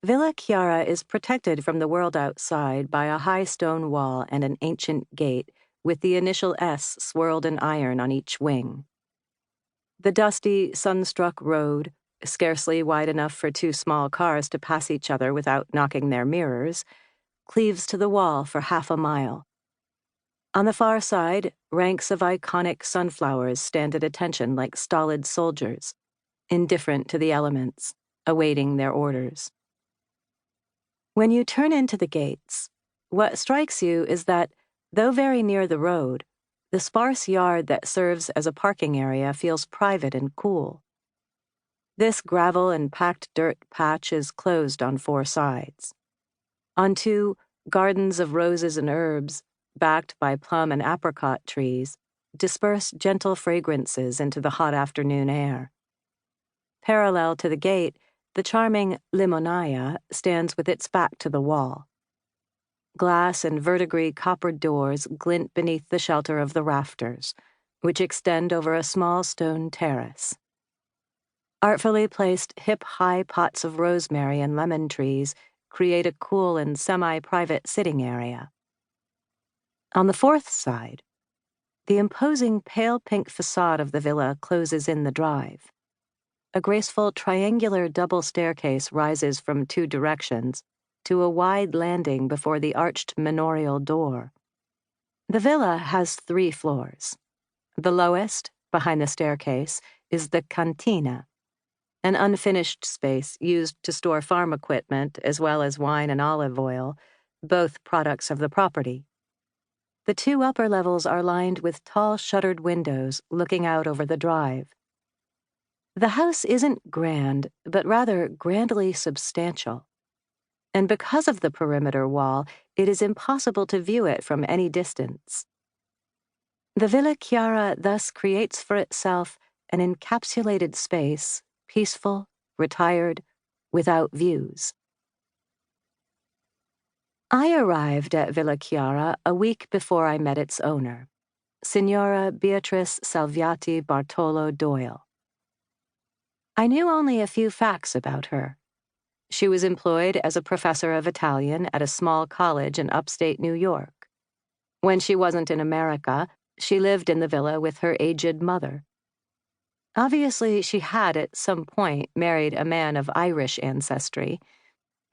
Villa Chiara is protected from the world outside by a high stone wall and an ancient gate with the initial S swirled in iron on each wing. The dusty, sun-struck road, scarcely wide enough for two small cars to pass each other without knocking their mirrors, cleaves to the wall for half a mile. On the far side, ranks of iconic sunflowers stand at attention like stolid soldiers, indifferent to the elements, awaiting their orders. When you turn into the gates, what strikes you is that, though very near the road, the sparse yard that serves as a parking area feels private and cool. This gravel and packed dirt patch is closed on four sides. On two, gardens of roses and herbs, backed by plum and apricot trees, disperse gentle fragrances into the hot afternoon air. Parallel to the gate, the charming Limonaia stands with its back to the wall. Glass and verdigris coppered doors glint beneath the shelter of the rafters, which extend over a small stone terrace. Artfully placed hip-high pots of rosemary and lemon trees create a cool and semi-private sitting area. On the fourth side, the imposing pale pink facade of the villa closes in the drive. A graceful triangular double staircase rises from two directions to a wide landing before the arched manorial door. The villa has 3 floors. The lowest, behind the staircase, is the cantina, an unfinished space used to store farm equipment as well as wine and olive oil, both products of the property. The 2 upper levels are lined with tall shuttered windows looking out over the drive. The house isn't grand, but rather grandly substantial. And because of the perimeter wall, it is impossible to view it from any distance. The Villa Chiara thus creates for itself an encapsulated space, peaceful, retired, without views. I arrived at Villa Chiara a week before I met its owner, Signora Beatrice Salviati Bartolo Doyle. I knew only a few facts about her. She was employed as a professor of Italian at a small college in upstate New York. When she wasn't in America, she lived in the villa with her aged mother. Obviously, she had at some point married a man of Irish ancestry.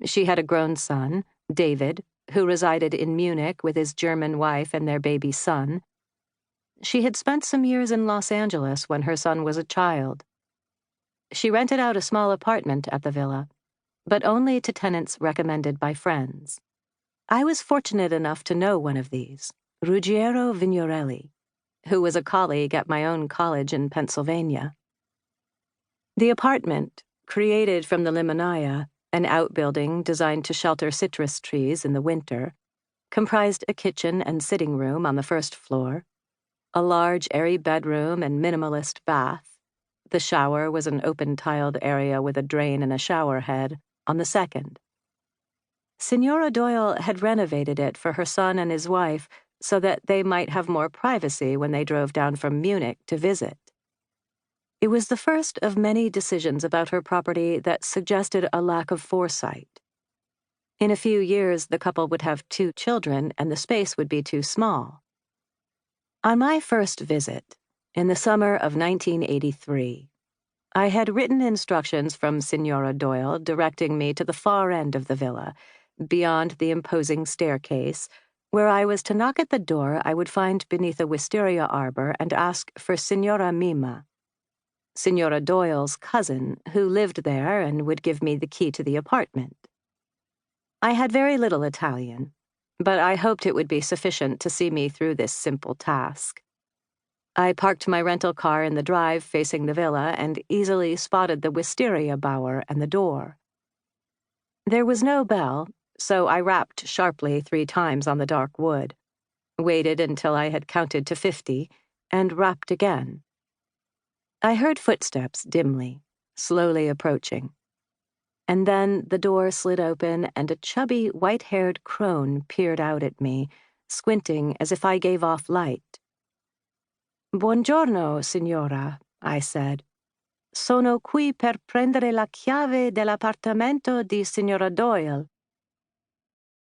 She had a grown son, David, who resided in Munich with his German wife and their baby son. She had spent some years in Los Angeles when her son was a child. She rented out a small apartment at the villa, but only to tenants recommended by friends. I was fortunate enough to know one of these, Ruggiero Vignorelli, who was a colleague at my own college in Pennsylvania. The apartment, created from the Limonaia, an outbuilding designed to shelter citrus trees in the winter, comprised a kitchen and sitting room on the first floor, a large airy bedroom and minimalist bath. The shower was an open-tiled area with a drain and a shower head on the second. Signora Doyle had renovated it for her son and his wife so that they might have more privacy when they drove down from Munich to visit. It was the first of many decisions about her property that suggested a lack of foresight. In a few years, the couple would have 2 children and the space would be too small. On my first visit, in the summer of 1983, I had written instructions from Signora Doyle directing me to the far end of the villa, beyond the imposing staircase, where I was to knock at the door I would find beneath a wisteria arbor and ask for Signora Mima, Signora Doyle's cousin, who lived there and would give me the key to the apartment. I had very little Italian, but I hoped it would be sufficient to see me through this simple task. I parked my rental car in the drive facing the villa and easily spotted the wisteria bower and the door. There was no bell, so I rapped sharply 3 times on the dark wood, waited until I had counted to 50, and rapped again. I heard footsteps dimly, slowly approaching. And then the door slid open and a chubby, white-haired crone peered out at me, squinting as if I gave off light. "Buongiorno, signora," I said. Sono qui per prendere la chiave dell'appartamento di signora Doyle.